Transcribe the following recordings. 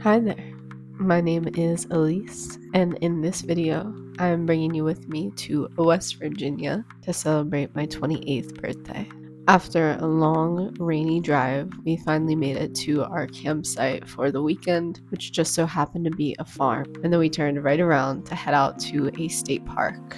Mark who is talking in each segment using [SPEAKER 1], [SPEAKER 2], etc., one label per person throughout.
[SPEAKER 1] Hi there, my name is Elise, and in this video, I am bringing you with me to West Virginia to celebrate my 28th birthday. After a long, rainy drive, we finally made it to our campsite for the weekend, which just so happened to be a farm, and then we turned right around to head out to a state park.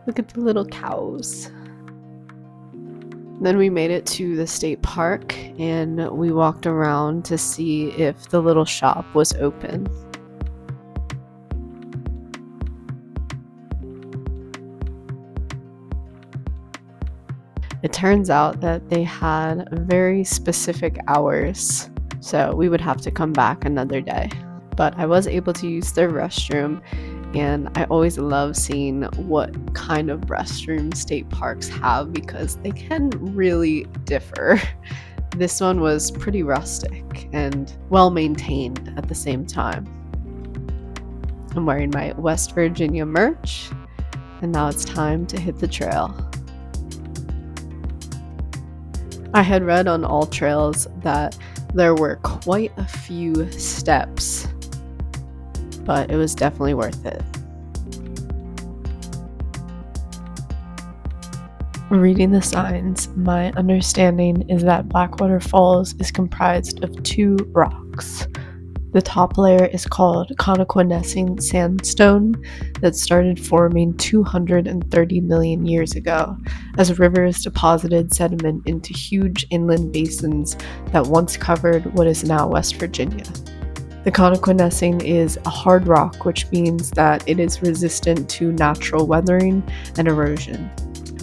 [SPEAKER 1] Look at the little cows. Then we made it to the state park and we walked around to see if the little shop was open. It turns out that they had very specific hours, so we would have to come back another day. But I was able to use their restroom, and I always love seeing what kind of restrooms state parks have because they can really differ. This one was pretty rustic and well maintained at the same time. I'm wearing my West Virginia merch, and now it's time to hit the trail. I had read on all trails that there were quite a few steps, but it was definitely worth it. Reading the signs, my understanding is that Blackwater Falls is comprised of two rocks. The top layer is called consciously sandstone that started forming 230 million years ago as rivers deposited sediment into huge inland basins that once covered what is now West Virginia. The consciously is a hard rock, which means that it is resistant to natural weathering and erosion.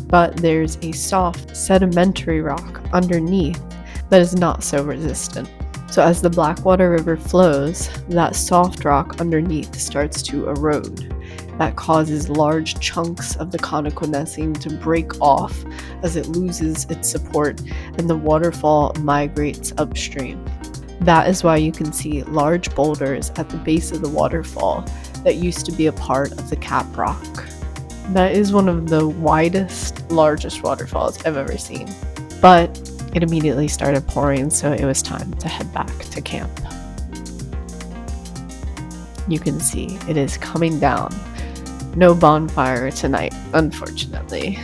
[SPEAKER 1] But there's a soft sedimentary rock underneath that is not so resistant. So as the Blackwater River flows, that soft rock underneath starts to erode. That causes large chunks of the consciously to break off as it loses its support and the waterfall migrates upstream. That is why you can see large boulders at the base of the waterfall that used to be a part of the cap rock. That is one of the widest, largest waterfalls I've ever seen. But it immediately started pouring, so it was time to head back to camp. You can see it is coming down. No bonfire tonight, unfortunately.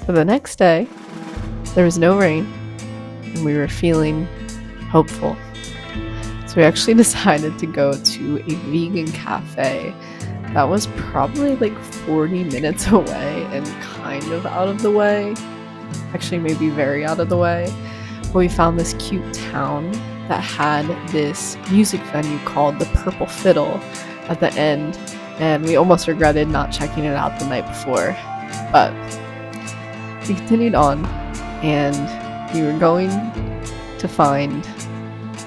[SPEAKER 1] For the next day, there was no rain, and we were feeling hopeful. So we actually decided to go to a vegan cafe that was probably like 40 minutes away and kind of out of the way. Actually, maybe very out of the way. But we found this cute town that had this music venue called the Purple Fiddle at the end, and we almost regretted not checking it out the night before. But we continued on, and we were going to find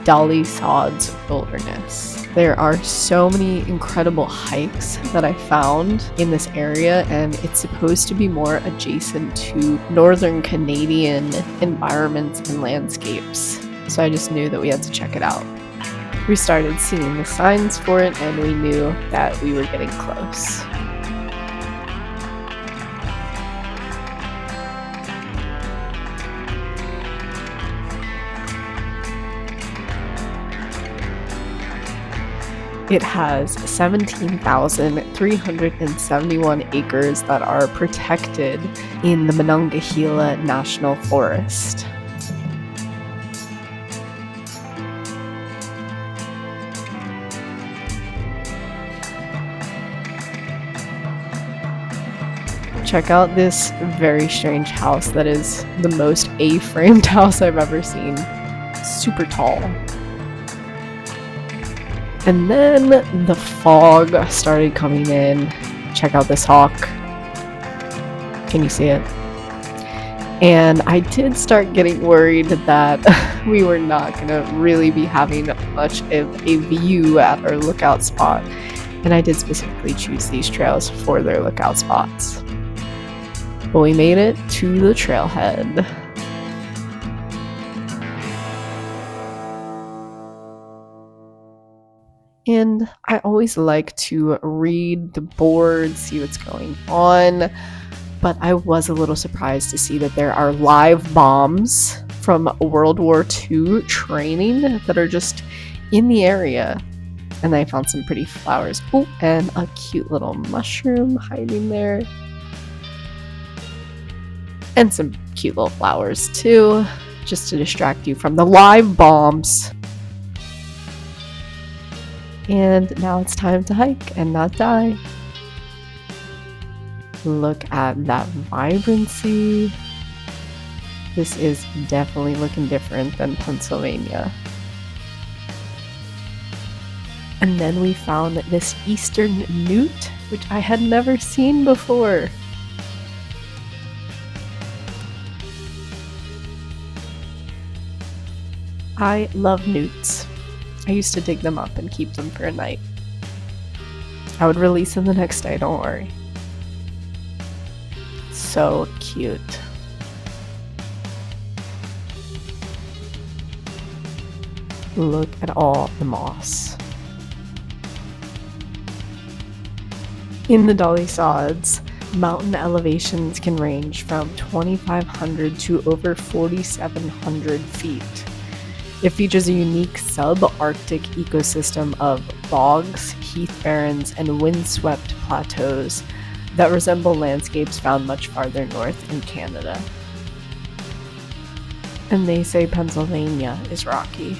[SPEAKER 1] Dolly sods wilderness. There are so many incredible hikes that I found in this area, and it's supposed to be more adjacent to northern Canadian environments and landscapes. So I just knew that we had to check it out. We started seeing the signs for it, and we knew that we were getting close. It has 17,371 acres that are protected in the Monongahela National Forest. Check out this very strange house that is the most A-framed house I've ever seen. Super tall. And then the fog started coming in. Check out this hawk. Can you see it? And I did start getting worried that we were not going to really be having much of a view at our lookout spot. And I did specifically choose these trails for their lookout spots. But we made it to the trailhead. And I always like to read the board, see what's going on. but I was a little surprised to see that there are live bombs from World War II training that are just in the area. And I found some pretty flowers. Oh, and a cute little mushroom hiding there. And some cute little flowers too, just to distract you from the live bombs. And now it's time to hike and not die. Look at that vibrancy. This is definitely looking different than Pennsylvania. And then we found this eastern newt, which I had never seen before. I love newts. I used to dig them up and keep them for a night. I would release them the next day, don't worry. So cute. Look at all the moss. In the dolly sods, mountain elevations can range from 2,500 to over 4,700 feet. It features a unique subarctic ecosystem of bogs, heath barrens, and windswept plateaus that resemble landscapes found much farther north in Canada. And they say Pennsylvania is rocky.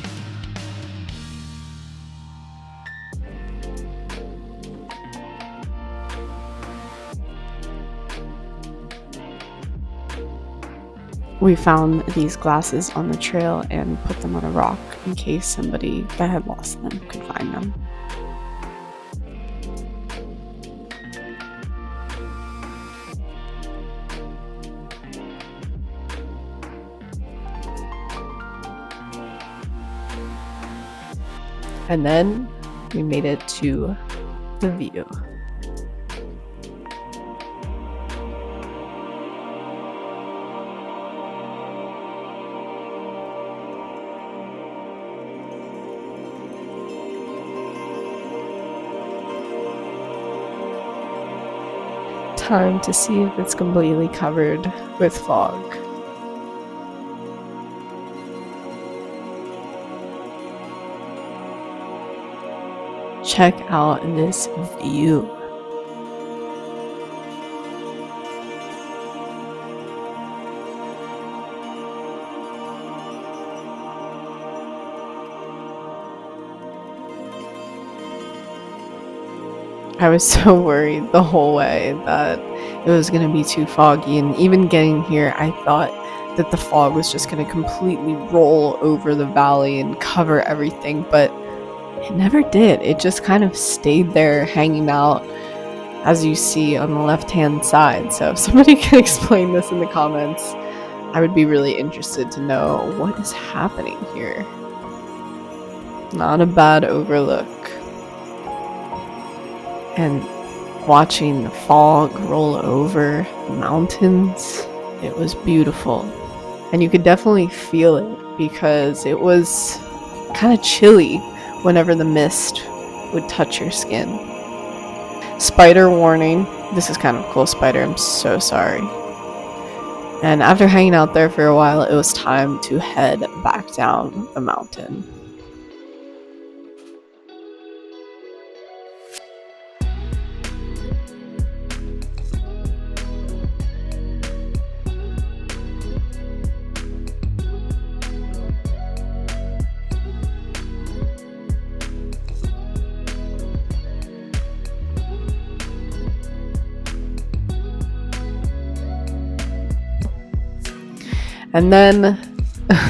[SPEAKER 1] We found these glasses on the trail and put them on a rock in case somebody that had lost them could find them. And then we made it to the view. Time to see if it's completely covered with fog. Check out this view. I was so worried the whole way that it was going to be too foggy, and even getting here I thought that the fog was just going to completely roll over the valley and cover everything, but it never did. It just kind of stayed there hanging out, as you see on the left hand side. So if somebody can explain this in the comments, I would be really interested to know what is happening here. Not a bad overlook. And watching the fog roll over the mountains, it was beautiful. And you could definitely feel it because it was kind of chilly whenever the mist would touch your skin. Spider warning. This is kind of a cool spider. I'm so sorry. And after hanging out there for a while, it was time to head back down the mountain. And then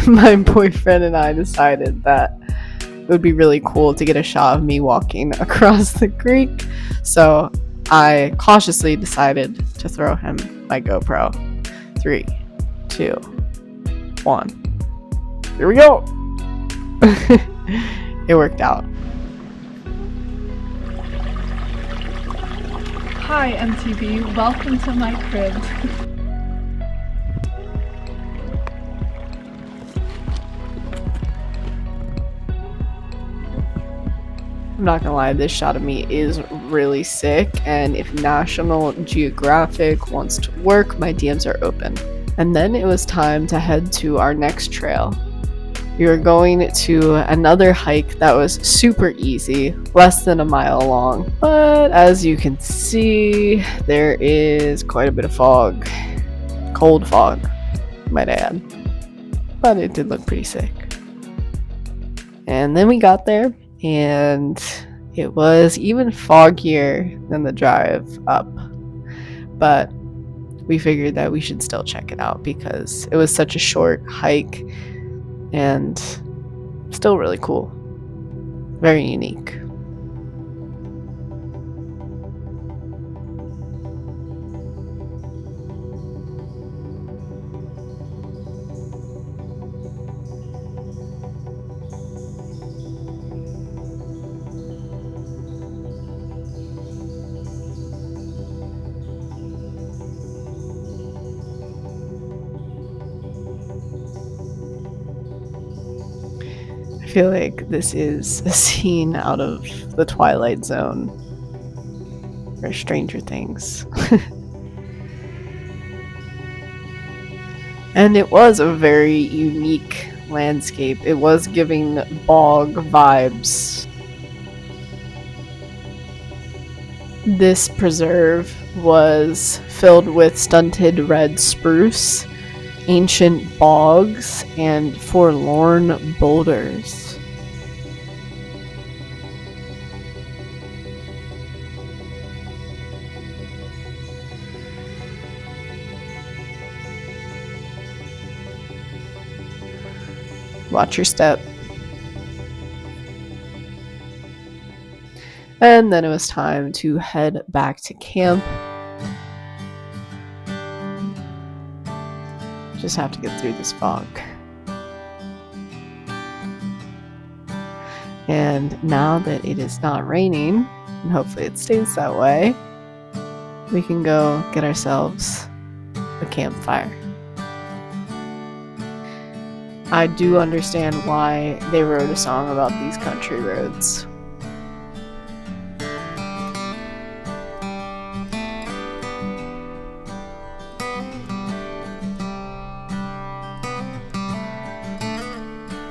[SPEAKER 1] my boyfriend and I decided that it would be really cool to get a shot of me walking across the creek. So I cautiously decided to throw him my GoPro. 3, 2, 1. Here we go. It worked out.
[SPEAKER 2] Hi MTV, welcome to my crib.
[SPEAKER 1] I'm not gonna lie, this shot of me is really sick, and if National Geographic wants to work, my DMs are open. And then it was time to head to our next trail. We were going to another hike that was super easy, less than a mile long. But as you can see, there is quite a bit of fog. Cold fog, might add. But it did look pretty sick. And then we got there, and it was even foggier than the drive up. But we figured that we should still check it out because it was such a short hike and still really cool. Very unique. I feel like this is a scene out of the Twilight Zone or Stranger Things. And it was a very unique landscape. It was giving bog vibes. This preserve was filled with stunted red spruce, ancient bogs, and forlorn boulders. Watch your step. And then it was time to head back to camp. Just have to get through this fog. And now that it is not raining, and hopefully it stays that way, we can go get ourselves a campfire. I do understand why they wrote a song about these country roads.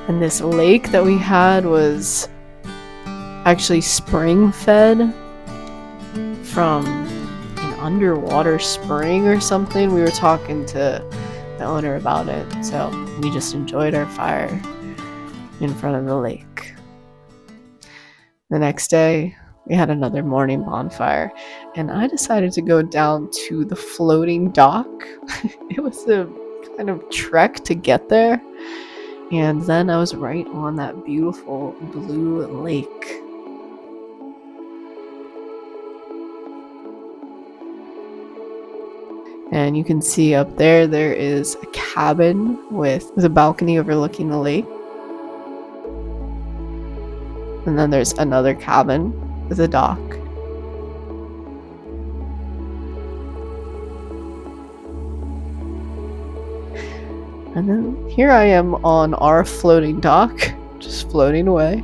[SPEAKER 1] And this lake that we had was actually spring fed from an underwater spring or something. We were talking to the owner about it, so we just enjoyed our fire in front of the lake. The next day, we had another morning bonfire, and I decided to go down to the floating dock. It was a kind of trek to get there, and then I was right on that beautiful blue lake. And you can see up there, there is a cabin with a balcony overlooking the lake. And then there's another cabin with a dock. And then here I am on our floating dock, just floating away.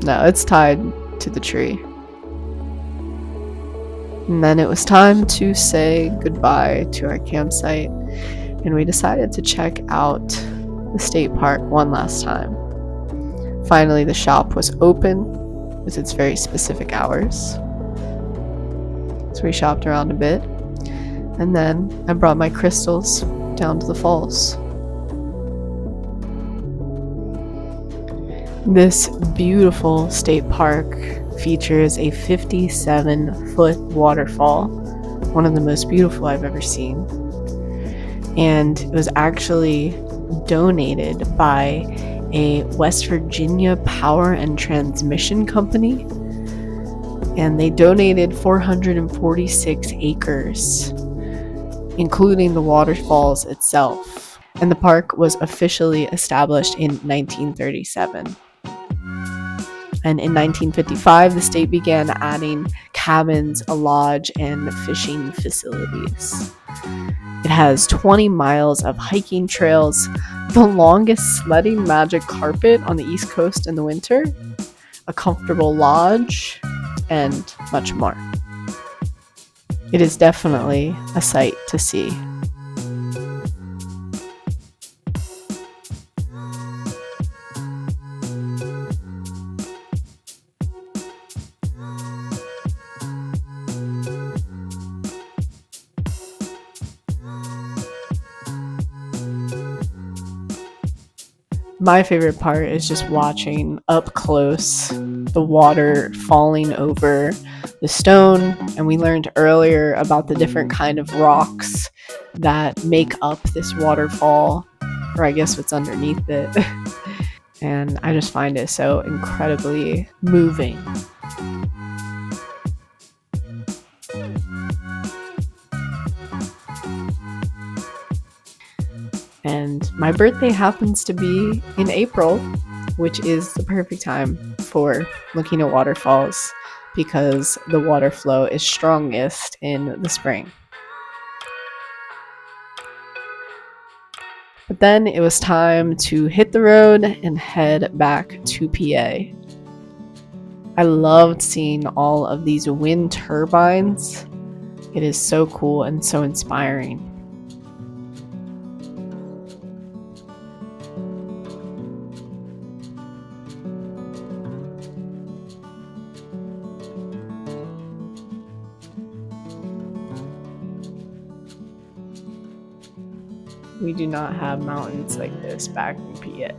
[SPEAKER 1] Now it's tied to the tree. And then it was time to say goodbye to our campsite, and we decided to check out the state park one last time. Finally, the shop was open with its very specific hours. So we shopped around a bit, and then I brought my crystals down to the falls. This beautiful state park features a 57-foot waterfall, one of the most beautiful I've ever seen. And it was actually donated by a West Virginia power and transmission company. And they donated 446 acres, including the waterfalls itself. And the park was officially established in 1937. And in 1955, the state began adding cabins, a lodge, and fishing facilities. It has 20 miles of hiking trails, the longest sledding magic carpet on the East Coast in the winter, a comfortable lodge, and much more. It is definitely a sight to see. My favorite part is just watching up close the water falling over the stone. And we learned earlier about the different kind of rocks that make up this waterfall, or I guess what's underneath it. And I just find it so incredibly moving. And my birthday happens to be in April, which is the perfect time for looking at waterfalls because the water flow is strongest in the spring. But then it was time to hit the road and head back to PA. I loved seeing all of these wind turbines. It is so cool and so inspiring. We do not have mountains like this back in PA.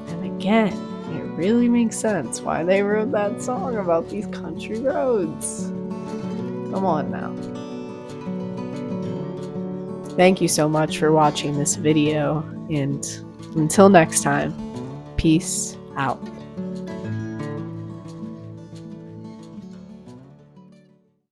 [SPEAKER 1] And again, it really makes sense why they wrote that song about these country roads. Come on now. Thank you so much for watching this video, and until next time, peace out.